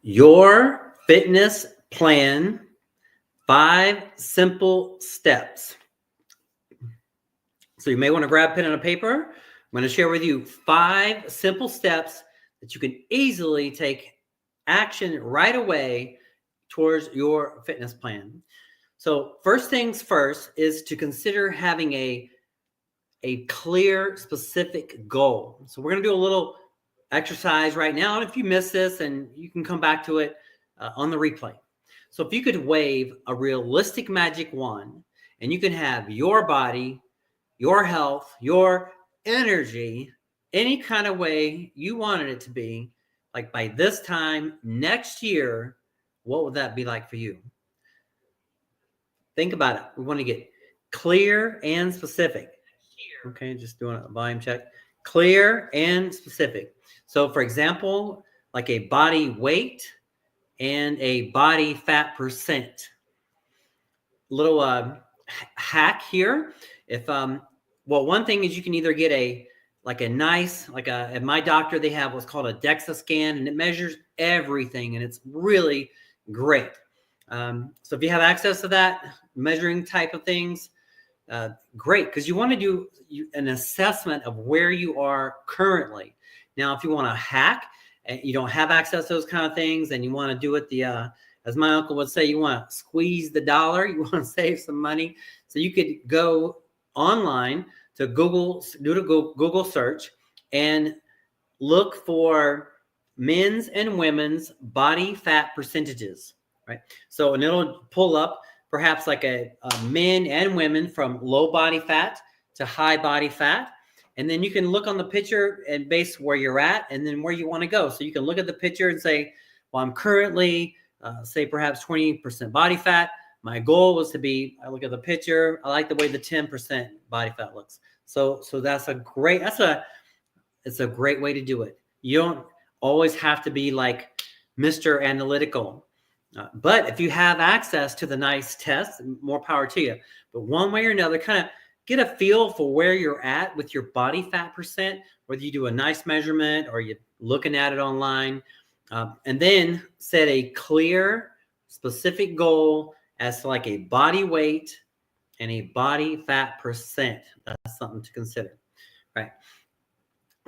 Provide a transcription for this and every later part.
Your fitness plan, 5 simple steps. So you may want to grab pen and a paper. I'm going to share with you 5 simple steps that you can easily take action right away towards your fitness plan. So first things first is to consider having a clear, specific goal. So we're going to do a little exercise right now. And if you miss this, and you can come back to it on the replay. So if you could wave a realistic magic wand and you can have your body, your health, your energy, any kind of way you wanted it to be, like by this time next year, what would that be like for you? Think about it. We want to get clear and specific. Okay, just doing a volume check. Clear and specific. So for example, like a body weight and a body fat percent. Little hack here. If well, one thing is you can either get at my doctor, they have what's called a DEXA scan, and it measures everything, and it's really great. So if you have access to that measuring type of things, great, because you want to do an assessment of where you are currently. Now, if you want to hack and you don't have access to those kind of things, and you want to do it as my uncle would say, you want to squeeze the dollar, you want to save some money. So you could go online to Google, do a Google search, and look for men's and women's body fat percentages, right? So, and it'll pull up perhaps like a men and women from low body fat to high body fat. And then you can look on the picture and base where you're at and then where you want to go. So you can look at the picture and say, well, I'm currently, say perhaps 20% body fat. My goal was to be, I look at the picture, I like the way the 10% body fat looks. So it's a great way to do it. You don't always have to be like Mr. Analytical. But if you have access to the nice tests, more power to you. But one way or another, kind of get a feel for where you're at with your body fat percent, whether you do a nice measurement or you're looking at it online. And then set a clear, specific goal as to like a body weight and a body fat percent. That's something to consider, right?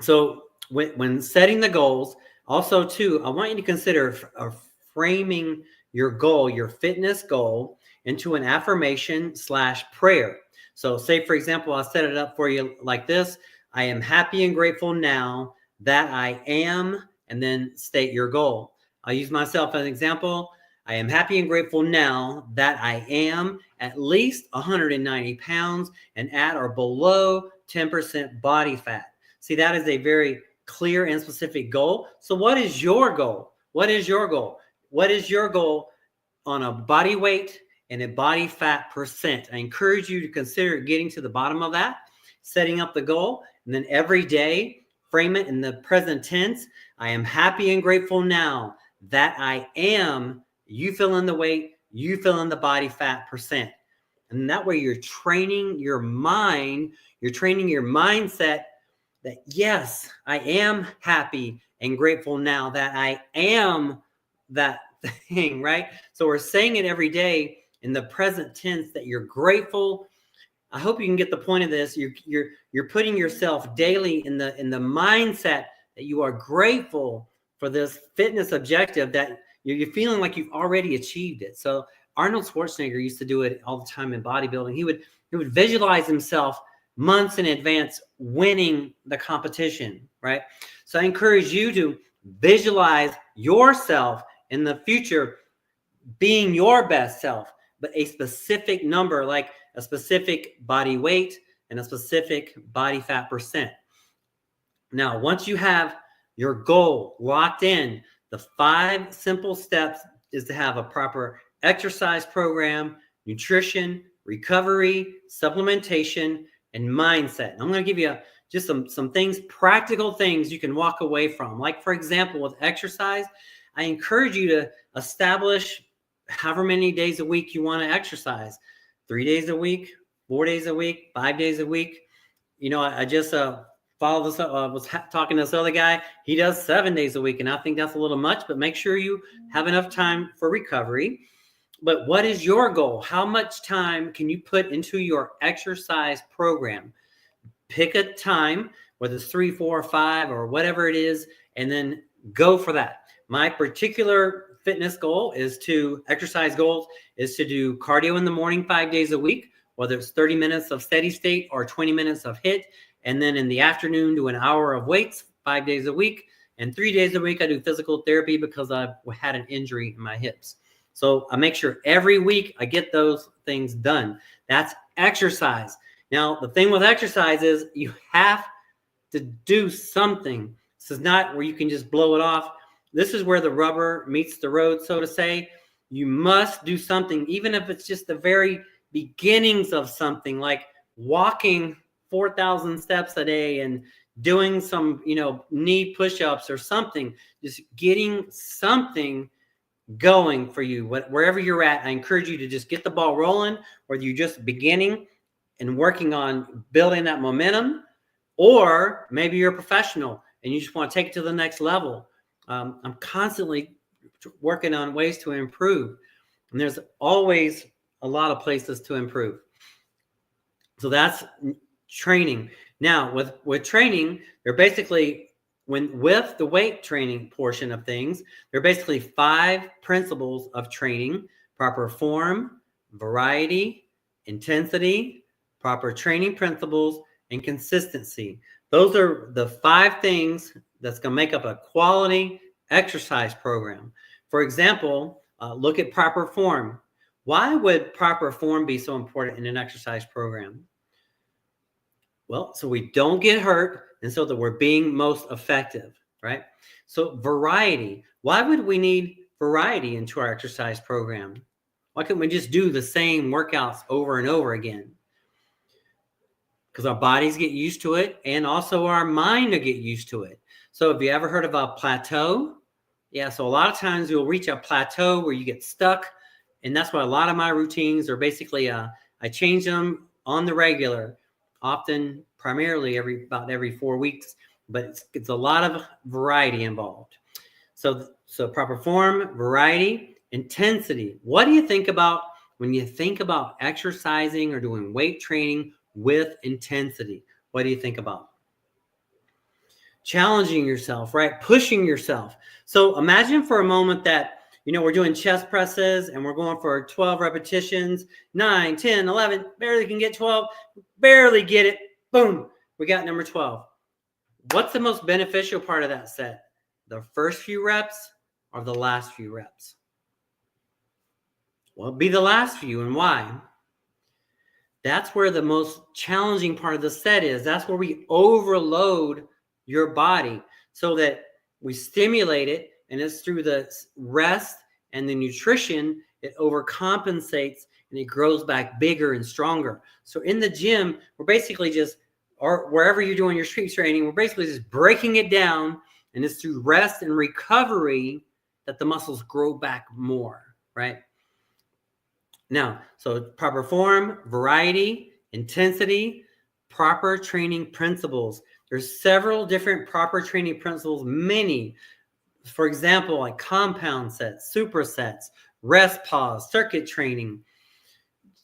So when setting the goals, also too, I want you to consider framing your goal, your fitness goal, into an affirmation / prayer. So say, for example, I'll set it up for you like this. I am happy and grateful now that I am, and then state your goal. I'll use myself as an example. I am happy and grateful now that I am at least 190 pounds and at or below 10% body fat. See, that is a very clear and specific goal. So what is your goal? What is your goal? What is your goal on a body weight and a body fat percent? I encourage you to consider getting to the bottom of that, setting up the goal, and then every day frame it in the present tense. I am happy and grateful now that I am, you fill in the weight, you fill in the body fat percent. And that way you're training your mind, you're training your mindset that, yes, I am happy and grateful now that I am that thing, right? So we're saying it every day in the present tense that you're grateful. I hope you can get the point of this. You're putting yourself daily in the mindset that you are grateful for this fitness objective, that you're feeling like you've already achieved it. So Arnold Schwarzenegger used to do it all the time in bodybuilding. He would visualize himself months in advance winning the competition, right? So I encourage you to visualize yourself in the future being your best self, but a specific number, like a specific body weight and a specific body fat percent. Now, once you have your goal locked in, the 5 simple steps is to have a proper exercise program, nutrition, recovery, supplementation, and mindset. I'm going to give you just some things, practical things you can walk away from. Like, for example, with exercise, I encourage you to establish however many days a week you want to exercise. 3 days a week, 4 days a week, 5 days a week. You know, I just follow this. Was talking to this other guy. He does 7 days a week, and I think that's a little much. But make sure you have enough time for recovery. But what is your goal? How much time can you put into your exercise program? Pick a time, whether it's 3, 4, or 5, or whatever it is, and then go for that. My particular fitness goal is to do cardio in the morning 5 days a week, whether it's 30 minutes of steady state or 20 minutes of HIIT. And then in the afternoon, do an hour of weights 5 days a week. And 3 days a week, I do physical therapy because I've had an injury in my hips. So I make sure every week I get those things done. That's exercise. Now, the thing with exercise is you have to do something. This is not where you can just blow it off. This is where the rubber meets the road, so to say. You must do something, even if it's just the very beginnings of something, like walking 4,000 steps a day and doing some, knee push-ups or something. Just getting something going for you, wherever you're at. I encourage you to just get the ball rolling, whether you're just beginning and working on building that momentum, or maybe you're a professional and you just want to take it to the next level. I'm constantly working on ways to improve, and there's always a lot of places to improve. So that's training. Now, with training, they're basically, with the weight training portion of things, there are basically 5 principles of training: proper form, variety, intensity, proper training principles, and consistency. Those are the 5 things that's going to make up a quality exercise program. For example, look at proper form. Why would proper form be so important in an exercise program? Well, so we don't get hurt, and so that we're being most effective, right? So variety. Why would we need variety into our exercise program? Why couldn't we just do the same workouts over and over again? Because our bodies get used to it, and also our mind will get used to it. So have you ever heard of a plateau? Yeah, so a lot of times you'll reach a plateau where you get stuck, and that's why a lot of my routines are basically, I change them on the regular, often primarily about every 4 weeks, but it's a lot of variety involved. So proper form, variety, intensity. What do you think about when you think about exercising or doing weight training with intensity? What do you think about? Challenging yourself, right? Pushing yourself. So imagine for a moment that, we're doing chest presses and we're going for 12 repetitions, 9, 10, 11, barely can get 12, barely get it. Boom, we got number 12. What's the most beneficial part of that set? The first few reps or the last few reps? Well, it'd be the last few, and why? That's where the most challenging part of the set is. That's where we overload your body so that we stimulate it, and it's through the rest and the nutrition, it overcompensates and it grows back bigger and stronger. So in the gym, we're basically just, or wherever you're doing your strength training, we're basically just breaking it down, and it's through rest and recovery that the muscles grow back more, right? Now, so proper form, variety, intensity, proper training principles. There's several different proper training principles, many. For example, like compound sets, supersets, rest pause, circuit training.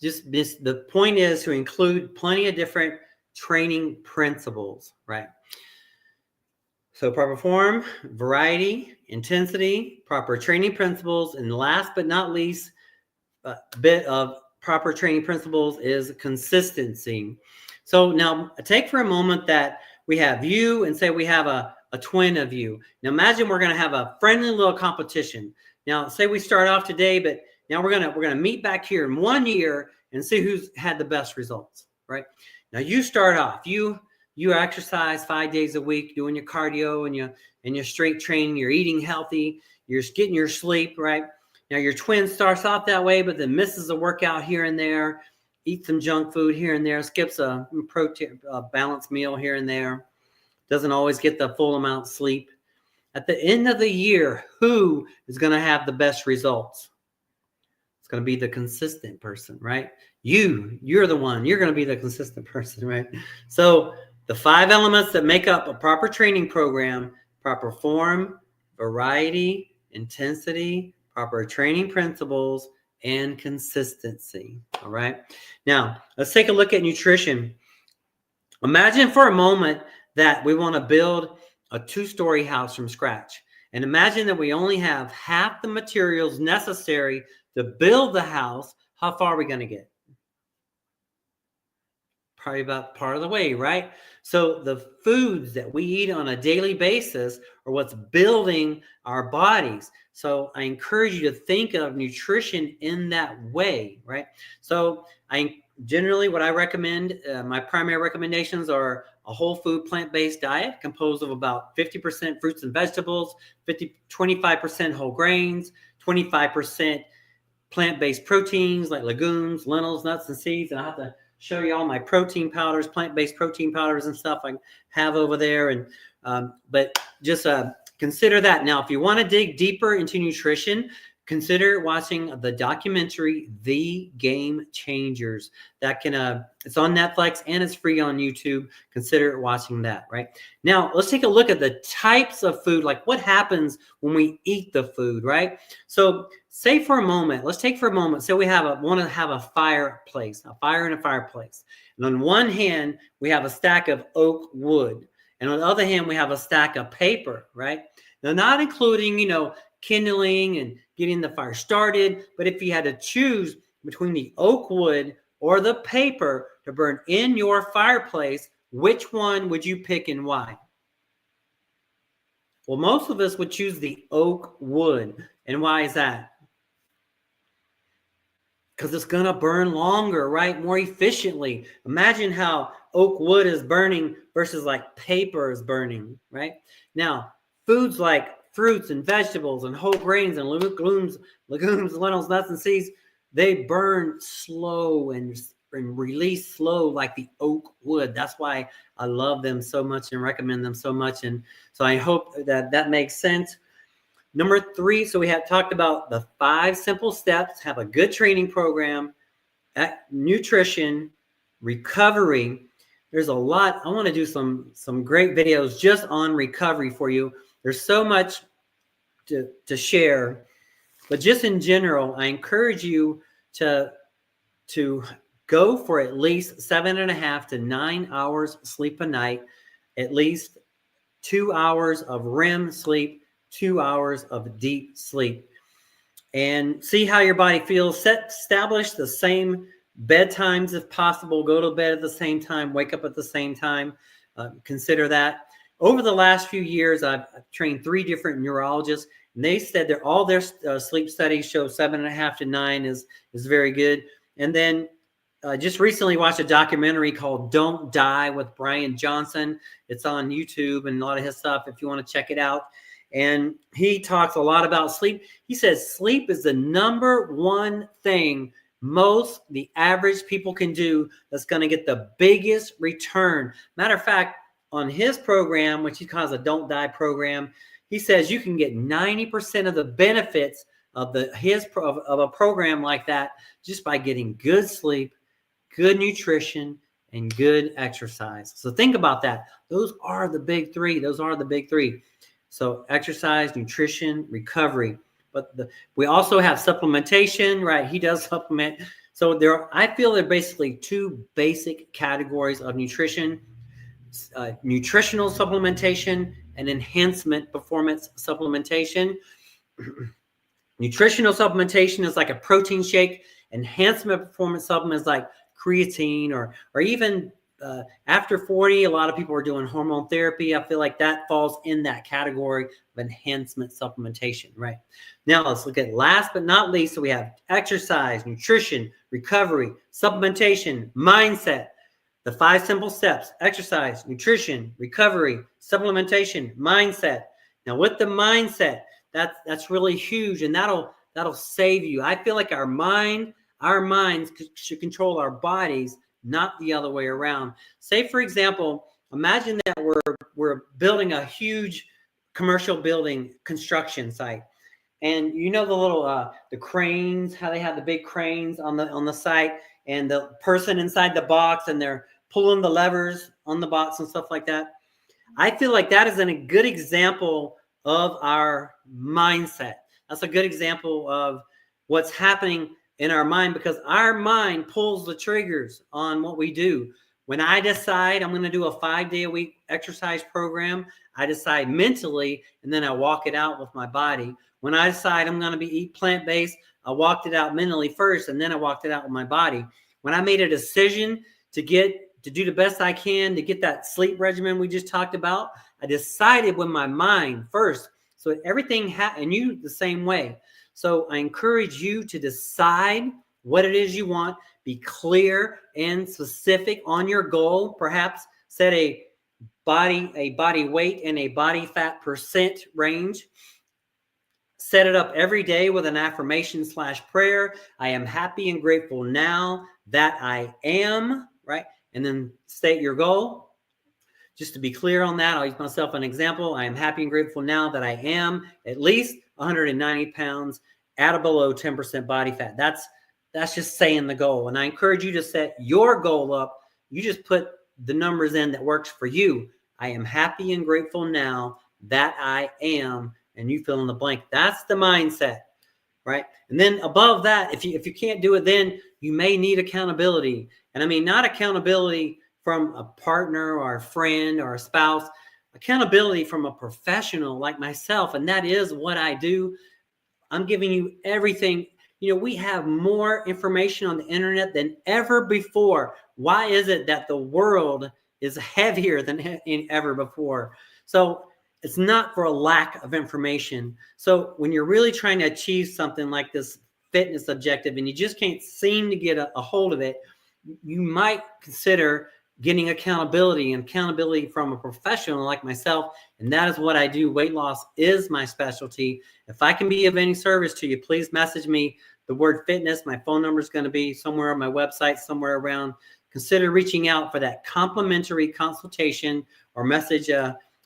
The point is to include plenty of different training principles, right? So proper form, variety, intensity, proper training principles, and last but not least, a bit of proper training principles is consistency. So now take for a moment that we have you, and say we have a twin of you. Now imagine we're going to have a friendly little competition. Now say we start off today, but now we're going to meet back here in 1 year and see who's had the best results, right? Now you start off, you exercise 5 days a week, doing your cardio and your strength training, you're eating healthy, you're getting your sleep, right? Now your twin starts off that way, but then misses a workout here and there, eats some junk food here and there, skips a protein, balanced meal here and there, doesn't always get the full amount of sleep. At the end of the year, who is going to have the best results? It's going to be the consistent person, right? You're the one. You're going to be the consistent person, right? So The 5 elements that make up a proper training program: proper form, variety, intensity, proper training principles, and consistency. All right. Now, let's take a look at nutrition. Imagine for a moment that we want to build a 2-story house from scratch. And imagine that we only have half the materials necessary to build the house. How far are we going to get? Probably about part of the way, right? So the foods that we eat on a daily basis are what's building our bodies. So I encourage you to think of nutrition in that way, right? So I generally, what I recommend, my primary recommendations are a whole food plant-based diet composed of about 50% fruits and vegetables, 25% whole grains, 25% plant-based proteins like legumes, lentils, nuts, and seeds. And I have to show you all my protein powders, plant-based protein powders and stuff I have over there. And but just consider that. Now, if you want to dig deeper into nutrition, consider watching the documentary The Game Changers. That can it's on Netflix and it's free on YouTube. Consider watching that. Right now, let's take a look at the types of food, like what happens when we eat the food. Right. So say for a moment, let's take for a moment. So we want to have a fireplace, a fire in a fireplace. And on one hand, we have a stack of oak wood. And on the other hand, we have a stack of paper, right? Now, not including, kindling and getting the fire started. But if you had to choose between the oak wood or the paper to burn in your fireplace, which one would you pick and why? Well, most of us would choose the oak wood. And why is that? Because it's going to burn longer, right? More efficiently. Imagine how oak wood is burning versus like paper is burning, right? Now, foods like fruits and vegetables and whole grains and legumes, lentils, nuts, and seeds, they burn slow and release slow like the oak wood. That's why I love them so much and recommend them so much. And so I hope that makes sense. Number 3, so we have talked about the 5 simple steps: have a good training program, nutrition, recovery. There's a lot. I want to do some great videos just on recovery for you. There's so much to share, but just in general, I encourage you to go for at least 7.5 to 9 hours sleep a night, at least 2 hours of REM sleep, 2 hours of deep sleep, and see how your body feels. Establish the same bedtimes if possible. Go to bed at the same time, wake up at the same time. Consider that. Over the last few years, I've trained 3 different neurologists, and they said that all their sleep studies show 7.5 to 9 is very good. And then just recently watched a documentary called Don't Die with Brian Johnson. It's on YouTube and a lot of his stuff if you want to check it out. And he talks a lot about sleep. He says sleep is the number one thing the average people can do that's going to get the biggest return. Matter of fact, on his program, which he calls a Don't Die program, he says you can get 90% of the benefits of a program like that just by getting good sleep, good nutrition, and good exercise. So think about that. Those are the big 3. So exercise, nutrition, recovery. But we also have supplementation, right? He does supplement. So I feel there are basically 2 basic categories of nutrition: nutritional supplementation and enhancement performance supplementation. Nutritional supplementation is like a protein shake. Enhancement performance supplement is like creatine or even after 40, a lot of people are doing hormone therapy. I feel like that falls in that category of enhancement supplementation, right? Now let's look at last but not least. So we have exercise, nutrition, recovery, supplementation, mindset. The 5 simple steps: exercise, nutrition, recovery, supplementation, mindset. Now with the mindset, that's really huge, and that'll save you. I feel like our minds should control our bodies, not the other way around. Say, for example, imagine that we're building a huge commercial building construction site, and the little the cranes, how they have the big cranes on the site, and the person inside the box, and they're pulling the levers on the box and stuff like that. I feel like that is a good example of our mindset. That's a good example of what's happening in our mind, because our mind pulls the triggers on what we do. When I decide I'm going to do a 5-day-a-week exercise program, I decide mentally, and then I walk it out with my body. When I decide I'm going to eat plant-based, I walked it out mentally first, and then I walked it out with my body. When I made a decision to do the best I can to get that sleep regimen we just talked about, I decided with my mind first. So everything and you the same way. So I encourage you to decide what it is you want. Be clear and specific on your goal. Perhaps set a body weight and a body fat percent range. Set it up every day with an affirmation / prayer. I am happy and grateful now that I am, right? And then state your goal. Just to be clear on that, I'll use myself an example. I am happy and grateful now that I am at least 190 pounds at or below 10% body fat. That's just saying the goal. And I encourage you to set your goal up. You just put the numbers in that works for you. I am happy and grateful now that I am, and you fill in the blank. That's the mindset, right? And then above that, if you can't do it, then you may need accountability. And I mean, not accountability from a partner or a friend or a spouse, accountability from a professional like myself. And that is what I do. I'm giving you everything. We have more information on the internet than ever before. Why is it that the world is heavier than ever before? So it's not for a lack of information. So when you're really trying to achieve something like this fitness objective and you just can't seem to get a hold of it, you might consider getting accountability from a professional like myself. And that is what I do. Weight loss is my specialty. If I can be of any service to you, please message me the word fitness. My phone number is going to be somewhere on my website, somewhere around. Consider reaching out for that complimentary consultation or message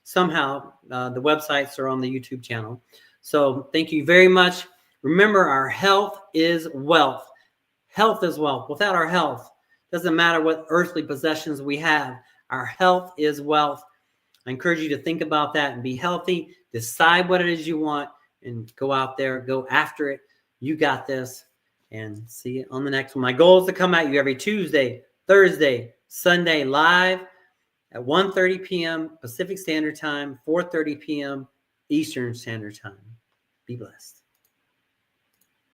somehow. The websites are on the YouTube channel. So thank you very much. Remember, our health is wealth. Health is wealth. Without our health, doesn't matter what earthly possessions we have. Our health is wealth. I encourage you to think about that and be healthy. Decide what it is you want and go out there, go after it. You got this, and see you on the next one. My goal is to come at you every Tuesday, Thursday, Sunday live at 1:30 p.m. Pacific Standard Time, 4:30 p.m. Eastern Standard Time. Be blessed.